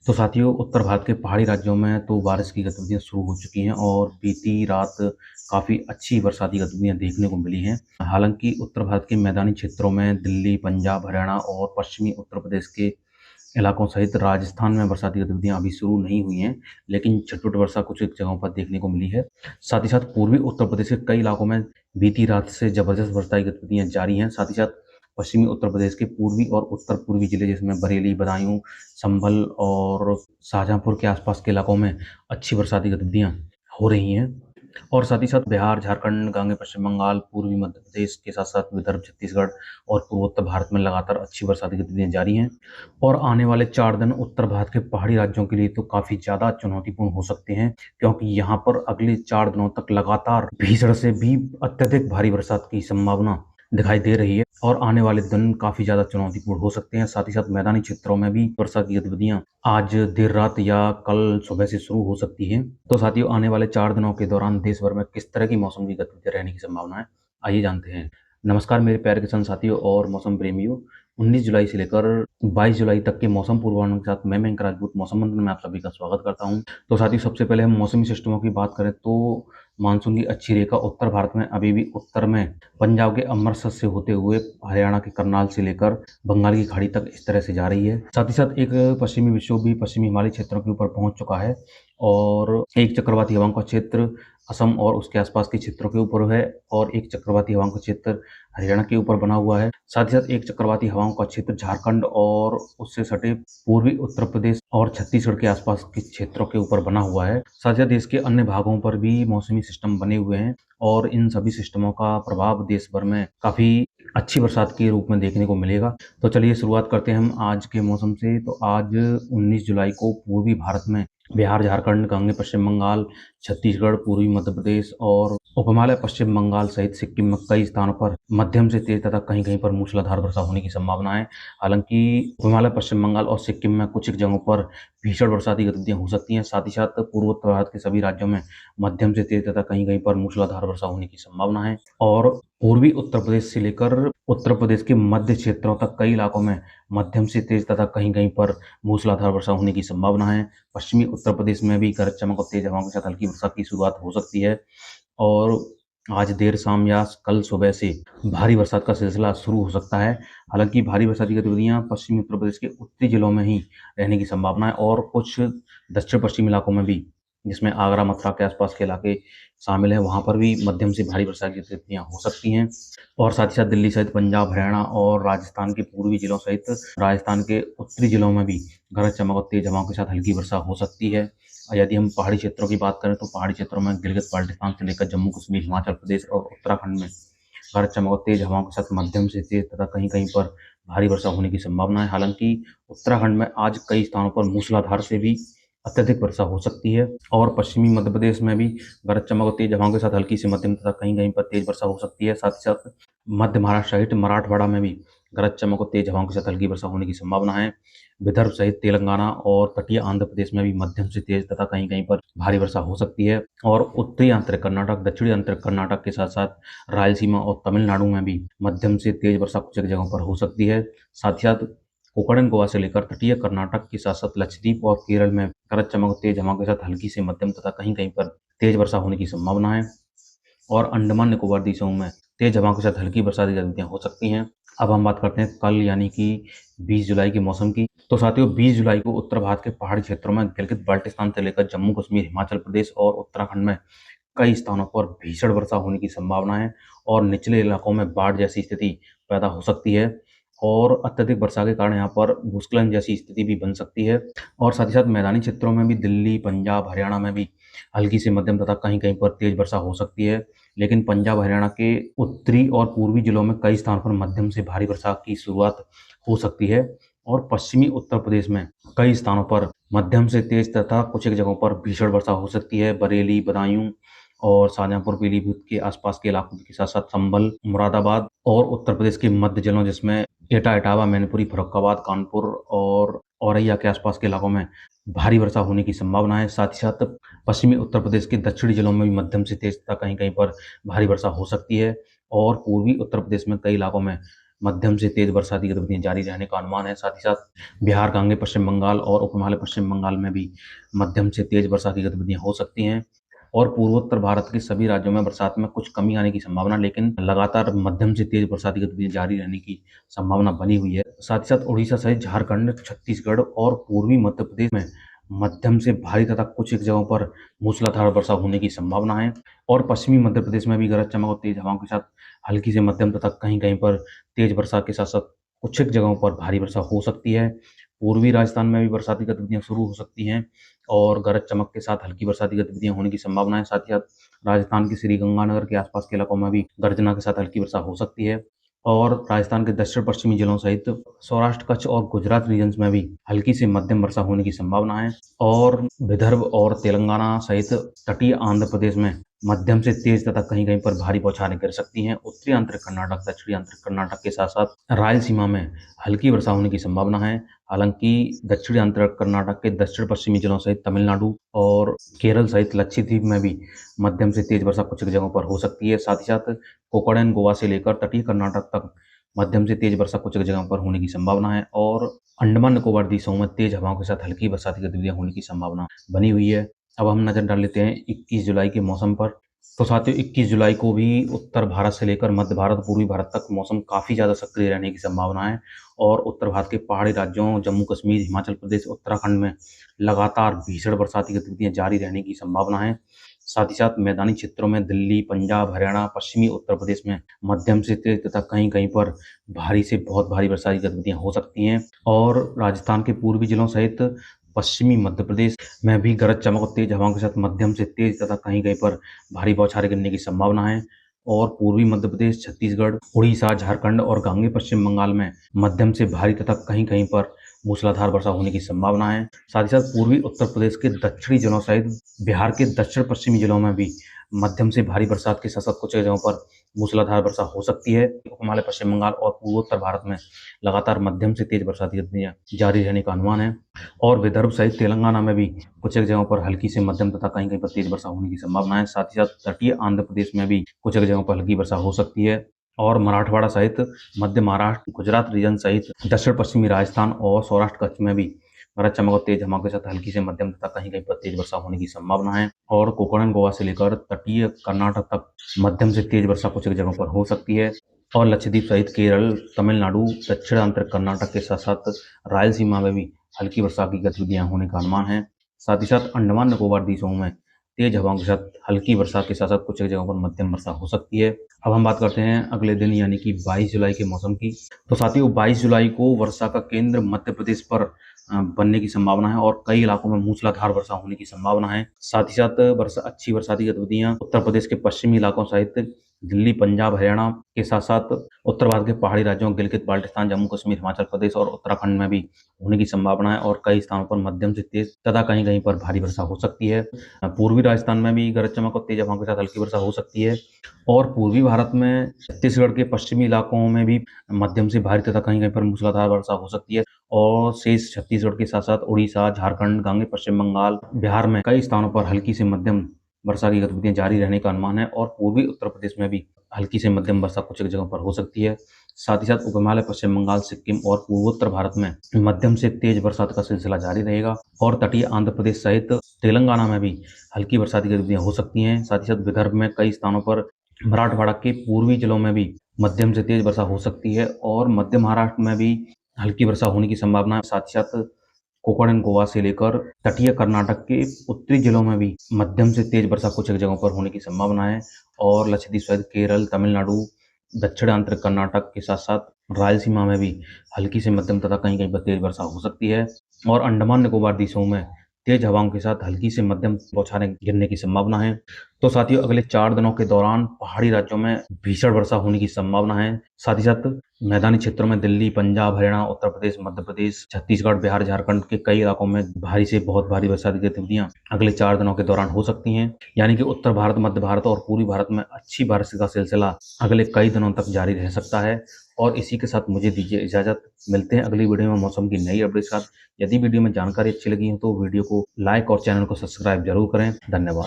तो साथियों, उत्तर भारत के पहाड़ी राज्यों में तो बारिश की गतिविधियाँ शुरू हो चुकी हैं और बीती रात काफ़ी अच्छी बरसाती गतिविधियाँ देखने को मिली हैं। हालाँकि उत्तर भारत के मैदानी क्षेत्रों में दिल्ली, पंजाब, हरियाणा और पश्चिमी उत्तर प्रदेश के इलाकों सहित राजस्थान में बरसाती गतिविधियाँ अभी शुरू नहीं हुई हैं, लेकिन छुट-पुट वर्षा कुछ एक जगहों पर देखने को मिली है। साथ ही साथ पूर्वी उत्तर प्रदेश के कई इलाकों में बीती रात से ज़बरदस्त बरसाती गतिविधियाँ जारी हैं। साथ ही साथ पश्चिमी उत्तर प्रदेश के पूर्वी और उत्तर-पूर्वी जिले जिसमें बरेली, बदायूं, संभल और शाहजहाँपुर के आसपास के इलाकों में अच्छी बरसाती गतिविधियाँ हो रही हैं। और साथ ही साथ बिहार, झारखंड, गांगे पश्चिम बंगाल, पूर्वी मध्य प्रदेश के साथ-साथ विदर्भ, छत्तीसगढ़ और पूर्वोत्तर भारत में लगातार अच्छी बरसाती गतिविधियाँ जारी हैं। और आने वाले 4 दिन उत्तर भारत के पहाड़ी राज्यों के लिए तो काफ़ी ज़्यादा चुनौतीपूर्ण हो सकते हैं, क्योंकि यहाँ पर अगले 4 दिनों तक लगातार भीषण से भी अत्यधिक भारी बरसात की संभावना दिखाई दे रही है और आने वाले दिन काफ़ी ज़्यादा चुनौतीपूर्ण हो सकते हैं। साथ ही साथ मैदानी क्षेत्रों में भी वर्षा की गतिविधियाँ आज देर रात या कल सुबह से शुरू हो सकती हैं। तो साथियों, आने वाले 4 दिनों के दौरान देश भर में किस तरह की मौसम की गतिविधियाँ रहने की संभावना है, आइए जानते हैं। नमस्कार मेरे प्यारे किसान साथियों और मौसम प्रेमियों। 19 जुलाई से लेकर 22 जुलाई तक के मौसम पूर्वानुमान के साथ मैं राजपूत मौसम मंत्र में आप सभी का स्वागत करता हूं। तो साथियों, सबसे पहले हम मौसमी सिस्टमों की बात करें तो मानसून की अच्छी रेखा उत्तर भारत में अभी भी उत्तर में पंजाब के अमृतसर से होते हुए हरियाणा के करनाल से लेकर बंगाल की खाड़ी तक इस तरह से जा रही है। साथ ही साथ एक पश्चिमी विक्षोभ भी पश्चिमी हिमालय क्षेत्रों के ऊपर पहुंच चुका है और एक चक्रवाती हवाओं का क्षेत्र असम और उसके आसपास के क्षेत्रों के ऊपर है और एक चक्रवाती हवाओं का क्षेत्र हरियाणा के ऊपर बना हुआ है। साथ ही साथ एक चक्रवाती हवाओं का क्षेत्र झारखंड और उससे सटे पूर्वी उत्तर प्रदेश और छत्तीसगढ़ के आसपास के क्षेत्रों के ऊपर बना हुआ है। साथ ही साथ देश के अन्य भागों पर भी मौसमी सिस्टम बने हुए हैं और इन सभी सिस्टमों का प्रभाव देश भर में काफी अच्छी बरसात के रूप में देखने को मिलेगा। तो चलिए शुरुआत करते हैं हम आज के मौसम से। तो आज 19 जुलाई को पूर्वी भारत में बिहार, झारखंड, गांगे पश्चिम बंगाल, छत्तीसगढ़, पूर्वी मध्य प्रदेश और उपहिमालय पश्चिम बंगाल सहित सिक्किम में कई स्थानों पर मध्यम से तेज तथा कहीं-कहीं पर मूसलाधार वर्षा होने की संभावना है। हालांकि उपहिमालय पश्चिम बंगाल और सिक्किम में कुछ एक जगहों पर भीषण बरसाती गतिविधियां हो सकती हैं। साथ ही साथ पूर्वोत्तर भारत के सभी राज्यों में मध्यम से तेज तथा कहीं-कहीं पर मूसलाधार वर्षा होने की संभावना है और पूर्वी उत्तर प्रदेश से लेकर उत्तर प्रदेश के मध्य क्षेत्रों तक कई इलाकों में मध्यम से तेज तथा कहीं-कहीं पर मूसलाधार वर्षा होने की संभावना है। पश्चिमी उत्तर प्रदेश में भी गरज चमक और तेज हवाओं के साथ हल्की वर्षा की शुरुआत हो सकती है और आज देर शाम या कल सुबह से भारी बरसात का सिलसिला शुरू हो सकता है। हालांकि भारी बरसात की गतिविधियां पश्चिमी उत्तर प्रदेश के उत्तरी जिलों में ही रहने की संभावना है और कुछ दक्षिण पश्चिम इलाकों में भी, जिसमें आगरा, मथुरा के आसपास के इलाके शामिल हैं, वहां पर भी मध्यम से भारी बरसात की गतिविधियां हो सकती हैं। और साथ ही साथ दिल्ली सहित पंजाब, हरियाणा और राजस्थान के पूर्वी जिलों सहित राजस्थान के उत्तरी जिलों में भी गरज चमक और तेज हवाओं के साथ हल्की वर्षा हो सकती है। और यदि हम पहाड़ी क्षेत्रों की बात करें तो पहाड़ी क्षेत्रों में गिलगित बाल्टिस्तान से लेकर जम्मू कश्मीर, हिमाचल प्रदेश और उत्तराखंड में गरज चमक और तेज हवाओं के साथ मध्यम से तेज तथा कहीं कहीं पर भारी वर्षा होने की संभावना है। हालांकि उत्तराखंड में आज कई स्थानों पर मूसलाधार से भी अत्यधिक वर्षा हो सकती है और पश्चिमी मध्य प्रदेश में भी गरज चमक और तेज हवाओं के साथ हल्की से मध्यम तथा कहीं कहीं पर तेज वर्षा हो सकती है। साथ ही साथ मध्य महाराष्ट्र सहित मराठवाड़ा में भी गरज चमक और तेज हवाओं के साथ हल्की वर्षा होने की संभावना है। विदर्भ सहित तेलंगाना और तटीय आंध्र प्रदेश में भी मध्यम से तेज तथा कहीं कहीं पर भारी वर्षा हो सकती है और उत्तरी आंतरिक कर्नाटक, दक्षिणी आंतरिक कर्नाटक के साथ साथ रायलसीमा और तमिलनाडु में भी मध्यम से तेज वर्षा कुछ एक जगहों पर हो सकती है। साथ ही साथ कोकण गोवा से लेकर तटीय कर्नाटक के साथ साथ लक्षद्वीप और केरल में गरज चमक और तेज हवाओं के साथ हल्की से मध्यम तथा कहीं कहीं पर तेज वर्षा होने की संभावना है और अंडमान निकोबार द्वीपों में तेज हवाओं के साथ हल्की बरसाती गतिविधियां हो सकती हैं। अब हम बात करते हैं कल यानी कि 20 जुलाई के मौसम की। तो साथियों, 20 जुलाई को उत्तर भारत के पहाड़ी क्षेत्रों में गिलगित बाल्टिस्तान से लेकर जम्मू कश्मीर, हिमाचल प्रदेश और उत्तराखंड में कई स्थानों पर भीषण वर्षा होने की संभावना है और निचले इलाकों में बाढ़ जैसी स्थिति पैदा हो सकती है और अत्यधिक वर्षा के कारण यहाँ पर भूस्खलन जैसी स्थिति भी बन सकती है। और साथ ही साथ मैदानी क्षेत्रों में भी दिल्ली, पंजाब, हरियाणा में भी हल्की से मध्यम तथा कहीं कहीं पर तेज वर्षा हो सकती है, लेकिन पंजाब, हरियाणा के उत्तरी और पूर्वी जिलों में कई स्थानों पर मध्यम से भारी वर्षा की शुरुआत हो सकती है और पश्चिमी उत्तर प्रदेश में कई स्थानों पर मध्यम से तेज तथा कुछ एक जगहों पर भीषण वर्षा हो सकती है। बरेली, बदायूं और शाहजहाँपुर, पीलीभीत के आसपास के इलाकों के साथ साथ संभल, मुरादाबाद और उत्तर प्रदेश के मध्य जिलों जिसमें एटा, इटावा, मैनपुरी, फर्रुखाबाद, कानपुर और औरैया के आसपास के इलाकों में भारी वर्षा होने की संभावना है। साथ ही साथ पश्चिमी उत्तर प्रदेश के दक्षिणी जिलों में भी मध्यम से तेज तथा कहीं कहीं पर भारी वर्षा हो सकती है और पूर्वी उत्तर प्रदेश में कई इलाकों में मध्यम से तेज बरसाती गतिविधियां जारी रहने का अनुमान है। साथ ही साथ बिहार, गांगे पश्चिम बंगाल और उपहिमालय पश्चिम बंगाल में भी मध्यम से तेज बरसाती गतिविधियां हो सकती हैं। और पूर्वोत्तर भारत के सभी राज्यों में बरसात में कुछ कमी आने की संभावना, लेकिन लगातार मध्यम से तेज बरसाती गतिविधियां जारी रहने की संभावना बनी हुई है। साथ ही साथ उड़ीसा सहित झारखंड, छत्तीसगढ़ और पूर्वी मध्य प्रदेश में मध्यम से भारी तथा कुछ एक जगहों पर मूसलाधार वर्षा होने की संभावना है। और पश्चिमी मध्य प्रदेश में भी गरज चमक और तेज हवाओं के साथ हल्की से मध्यम तथा कहीं-कहीं पर तेज वर्षा के साथ-साथ कुछ एक जगहों पर भारी वर्षा हो सकती है। पूर्वी राजस्थान में भी बरसाती गतिविधियां शुरू हो सकती हैं और गरज चमक के साथ हल्की बरसाती गतिविधियां होने की संभावना है। साथ ही साथ राजस्थान के श्रीगंगानगर के आसपास के इलाकों में भी गर्जना के साथ हल्की वर्षा हो सकती है। और राजस्थान के दक्षिण पश्चिमी जिलों सहित सौराष्ट्र, कच्छ और गुजरात रीजन्स में भी हल्की से मध्यम वर्षा होने की संभावना है। और विदर्भ और तेलंगाना सहित तटीय आंध्र प्रदेश में मध्यम से तेज तथा कहीं-कहीं पर भारी बौछारें गिर सकती हैं। उत्तरी आंतरिक कर्नाटक, दक्षिणी आंतरिक कर्नाटक के साथ-साथ रायलसीमा में हल्की वर्षा होने की संभावना है। हालांकि दक्षिणी आंतरिक कर्नाटक के दक्षिण पश्चिमी जिलों सहित तमिलनाडु और केरल सहित लक्षद्वीप में भी मध्यम से तेज वर्षा कुछ जगहों पर हो सकती है। साथ ही साथ कोंकण, गोवा से लेकर तटीय कर्नाटक तक मध्यम से तेज वर्षा कुछ जगहों पर होने की संभावना है। और अंडमान निकोबार द्वीपों में तेज हवाओं के साथ हल्की बरसाती गतिविधियां होने की संभावना बनी हुई है। अब हम नजर डाल लेते हैं 21 जुलाई के मौसम पर। तो साथियों, 21 जुलाई को भी उत्तर भारत से लेकर मध्य भारत, पूर्वी भारत तक मौसम काफ़ी ज़्यादा सक्रिय रहने की संभावना है। और उत्तर भारत के पहाड़ी राज्यों जम्मू कश्मीर, हिमाचल प्रदेश, उत्तराखंड में लगातार भीषण बरसाती गतिविधियां जारी रहने की संभावना है। साथ ही साथ मैदानी क्षेत्रों में दिल्ली, पंजाब, हरियाणा, पश्चिमी उत्तर प्रदेश में मध्यम से तेज तथा कहीं-कहीं पर भारी से बहुत भारी बरसाती गतिविधियां हो सकती हैं। और राजस्थान के पूर्वी जिलों सहित पश्चिमी मध्य प्रदेश में भी गरज चमक और तेज हवाओं के साथ मध्यम से तेज तथा कहीं-कहीं पर भारी बौछारें गिरने की संभावना है। और पूर्वी मध्य प्रदेश, छत्तीसगढ़, उड़ीसा, झारखंड और गांगे पश्चिम बंगाल में मध्यम से भारी तथा कहीं-कहीं पर मूसलाधार वर्षा होने की संभावना है। साथ ही साथ पूर्वी उत्तर प्रदेश के दक्षिणी जिलों सहित बिहार के दक्षिण पश्चिमी जिलों में भी मध्यम से भारी बरसात के साथ-साथ कुछ जगहों पर मूसलाधार वर्षा हो सकती है। हिमालय, पश्चिम बंगाल और पूर्वोत्तर भारत में लगातार मध्यम से तेज बरसाती गतिविधियां जारी रहने का अनुमान है। और विदर्भ सहित तेलंगाना में भी कुछ एक जगहों पर हल्की से मध्यम तथा कहीं-कहीं पर तेज वर्षा होने की संभावना है। साथ ही साथ तटीय आंध्र प्रदेश में भी कुछ एक जगहों पर हल्की वर्षा हो सकती है। और मराठवाड़ा सहित मध्य महाराष्ट्र, गुजरात रीजन सहित दक्षिण पश्चिमी राजस्थान और सौराष्ट्र, कच्छ में भी गरज चमक और तेज हवाओं के साथ हल्की से मध्यम तथा कहीं-कहीं पर तेज वर्षा होने की संभावना है। और कोंकण, गोवा से लेकर तटीय कर्नाटक तक मध्यम से तेज वर्षा कुछ एक जगहों पर हो सकती है। और लक्षद्वीप सहित केरल, तमिलनाडु, दक्षिण आंतरिक कर्नाटक के साथ-साथ रायलसीमा में भी हल्की वर्षा की गतिविधियां होने का अनुमान है। साथ ही साथ अंडमान निकोबार द्वीपों में तेज हवाओं के साथ हल्की वर्षा के साथ-साथ कुछ एक जगहों पर मध्यम वर्षा हो सकती है। अब हम बात करते हैं अगले दिन यानी कि 22 जुलाई के मौसम की। तो साथियों, 22 जुलाई को वर्षा का केंद्र मध्य प्रदेश पर बनने की संभावना है और कई इलाकों में मूसलाधार वर्षा होने की संभावना है। साथ ही साथ अच्छी बरसाती गतिविधियां उत्तर प्रदेश के पश्चिमी इलाकों सहित दिल्ली, पंजाब, हरियाणा के साथ-साथ उत्तर भारत के पहाड़ी राज्यों गिलगित बाल्टिस्तान, जम्मू कश्मीर, हिमाचल प्रदेश और उत्तराखंड में भी होने की संभावना है। और कई स्थानों पर मध्यम से तेज तथा कहीं-कहीं पर भारी वर्षा हो सकती है। पूर्वी राजस्थान में भी गरज चमक और तेज हवाओं के साथ हल्की वर्षा हो सकती है। और पूर्वी भारत में छत्तीसगढ़ के पश्चिमी इलाकों में भी मध्यम से भारी तथा कहीं-कहीं पर मूसलाधार वर्षा हो सकती है। और शेष छत्तीसगढ़ के साथ-साथ उड़ीसा, झारखंड, गांगे पश्चिम बंगाल, बिहार में कई स्थानों पर हल्की से मध्यम वर्षा की गतिविधियां जारी रहने का अनुमान है। और पूर्वी उत्तर प्रदेश में भी हल्की से मध्यम वर्षा कुछ एक जगहों पर हो सकती है। साथ ही साथ उपहिमालय पश्चिम बंगाल, सिक्किम और पूर्वोत्तर भारत में मध्यम से तेज बरसात का सिलसिला जारी रहेगा। और तटीय आंध्र प्रदेश सहित तेलंगाना में भी हल्की बरसाती गतिविधियां हो सकती हैं। साथ ही साथ विदर्भ में कई स्थानों पर, मराठवाड़ा के पूर्वी जिलों में भी मध्यम से तेज वर्षा हो सकती है। और मध्य महाराष्ट्र में भी हल्की वर्षा होने की संभावना है। साथ ही साथ कोंकण, गोवा से लेकर तटीय कर्नाटक के उत्तरी जिलों में भी मध्यम से तेज वर्षा कुछ एक जगहों पर होने की संभावना है। और लक्षद्वीप सहित केरल, तमिलनाडु, दक्षिण आंतरिक कर्नाटक के साथ-साथ रायलसीमा में भी हल्की से मध्यम तथा कहीं-कहीं पर तेज वर्षा हो सकती है। और अंडमान निकोबार द्वीपों में तेज हवाओं के साथ हल्की से मध्यम बौछारें गिरने की संभावना है। तो साथियों, अगले 4 दिनों के दौरान पहाड़ी राज्यों में भीषण वर्षा होने की संभावना है। साथ ही साथ मैदानी क्षेत्रों में दिल्ली, पंजाब, हरियाणा, उत्तर प्रदेश, मध्य प्रदेश, छत्तीसगढ़, बिहार, झारखंड के कई इलाकों में भारी से बहुत भारी बरसात की गतिविधियां अगले 4 दिनों के दौरान हो सकती हैं। यानी कि उत्तर भारत, मध्य भारत और पूर्वी भारत में अच्छी बारिश का सिलसिला अगले कई दिनों तक जारी रह सकता है। और इसी के साथ मुझे दीजिए इजाजत। मिलते हैं अगली वीडियो में मौसम की नई अपडेट के साथ। यदि वीडियो में जानकारी अच्छी लगी है तो वीडियो को लाइक और चैनल को सब्सक्राइब जरूर करें। धन्यवाद।